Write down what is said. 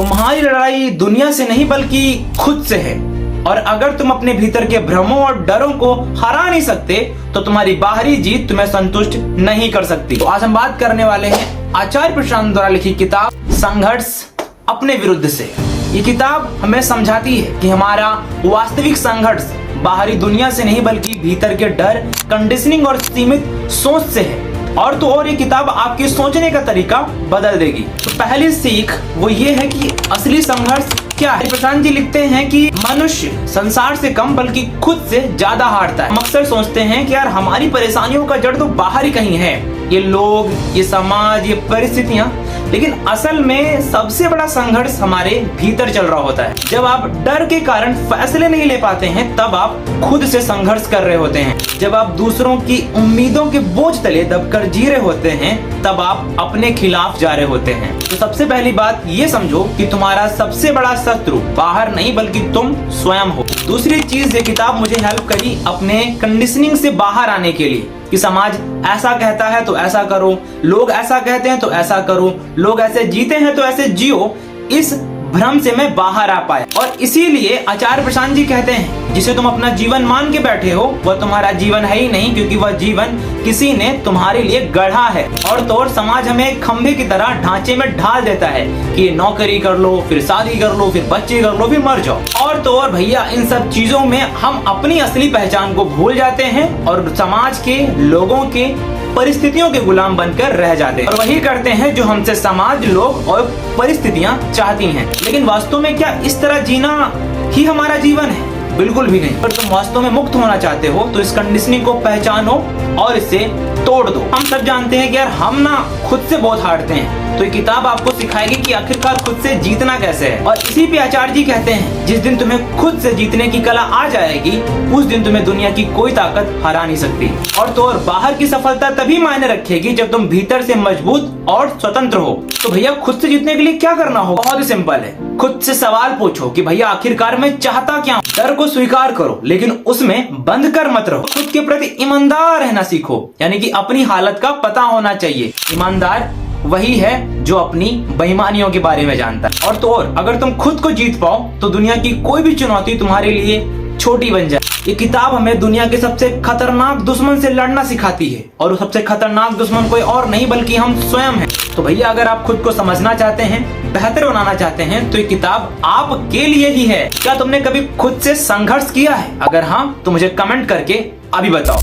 तुम्हारी लड़ाई दुनिया से नहीं बल्कि खुद से है, और अगर तुम अपने भीतर के भ्रमों और डरों को हरा नहीं सकते तो तुम्हारी बाहरी जीत तुम्हें संतुष्ट नहीं कर सकती। तो आज हम बात करने वाले हैं आचार्य प्रशांत द्वारा लिखी किताब संघर्ष अपने विरुद्ध से। ये किताब हमें समझाती है कि हमारा वास्तविक संघर्ष बाहरी दुनिया से नहीं बल्कि भीतर के डर, कंडीशनिंग और सीमित सोच से है। और तो और ये किताब आपके सोचने का तरीका बदल देगी। तो पहली सीख वो ये है कि असली संघर्ष क्या है। प्रशांत जी लिखते हैं कि मनुष्य संसार से कम बल्कि खुद से ज्यादा हारता है। हम अक्सर सोचते हैं कि यार हमारी परेशानियों का जड़ तो बाहर ही कहीं है, ये लोग, ये समाज, ये परिस्थितियां, लेकिन असल में सबसे बड़ा संघर्ष हमारे भीतर चल रहा होता है। जब आप डर के कारण फैसले नहीं ले पाते हैं तब आप खुद से संघर्ष कर रहे होते हैं। जब आप दूसरों की उम्मीदों के बोझ तले दबकर जी रहे होते हैं तब आप अपने खिलाफ जा रहे होते हैं। तो सबसे पहली बात ये समझो कि तुम्हारा सबसे बड़ा शत्रु बाहर नहीं बल्कि तुम स्वयं हो। दूसरी चीज ये किताब मुझे हेल्प करी अपने कंडीशनिंग से बाहर आने के लिए कि समाज ऐसा कहता है तो ऐसा करो, लोग ऐसा कहते हैं तो ऐसा करो, लोग ऐसे जीते हैं तो ऐसे जियो। इस भ्रम से मैं बाहर आ पाया, और इसीलिए आचार्य प्रशांत जी कहते हैं जिसे तुम अपना जीवन मान के बैठे हो वह तुम्हारा जीवन है ही नहीं, क्योंकि वह जीवन किसी ने तुम्हारे लिए गढ़ा है। और तो और समाज हमें खंभे की तरह ढांचे में ढाल देता है कि ये नौकरी कर लो, फिर शादी कर लो, फिर बच्चे कर लो, फिर मर जाओ। और तो और भैया इन सब चीजों में हम अपनी असली पहचान को भूल जाते हैं और समाज के, लोगों के, परिस्थितियों के गुलाम बनकर रह जाते हैं, और वही करते हैं जो हमसे समाज, लोग और परिस्थितियां चाहती हैं। लेकिन वास्तव में क्या इस तरह जीना ही हमारा जीवन है? बिल्कुल भी नहीं। अगर तुम वास्तव में मुक्त होना चाहते हो तो इस कंडीशनिंग को पहचानो और इसे तोड़ दो। हम सब जानते हैं कि यार हम ना खुद से बहुत हारते हैं, तो ये किताब आपको सिखाएगी कि आखिरकार खुद से जीतना कैसे है। और इसी पे आचार्य जी कहते हैं जिस दिन तुम्हें खुद से जीतने की कला आ जाएगी उस दिन तुम्हें दुनिया की कोई ताकत हरा नहीं सकती। और तो और बाहर की सफलता तभी मायने रखेगी जब तुम भीतर से मजबूत और स्वतंत्र हो। तो भैया खुद से जीतने के लिए क्या करना हो? बहुत ही सिंपल है। खुद से सवाल पूछो कि भैया आखिरकार मैं चाहता क्या हूं। डर को स्वीकार करो लेकिन उसमें बंद कर मत रहो। खुद के प्रति ईमानदार रहना सीखो, यानी कि अपनी हालत का पता होना चाहिए। ईमानदार वही है जो अपनी बेईमानियों के बारे में जानता है। और तो और अगर तुम खुद को जीत पाओ तो दुनिया की कोई भी चुनौती तुम्हारे लिए छोटी बन जाए। ये किताब हमें दुनिया के सबसे खतरनाक दुश्मन से लड़ना सिखाती है, और सबसे खतरनाक दुश्मन कोई और नहीं बल्कि हम स्वयं हैं। तो भैया अगर आप खुद को समझना चाहते हैं, बेहतर बनाना चाहते हैं तो ये किताब आपके लिए ही है। क्या तुमने कभी खुद से संघर्ष किया है? अगर हाँ तो मुझे कमेंट करके अभी बताओ।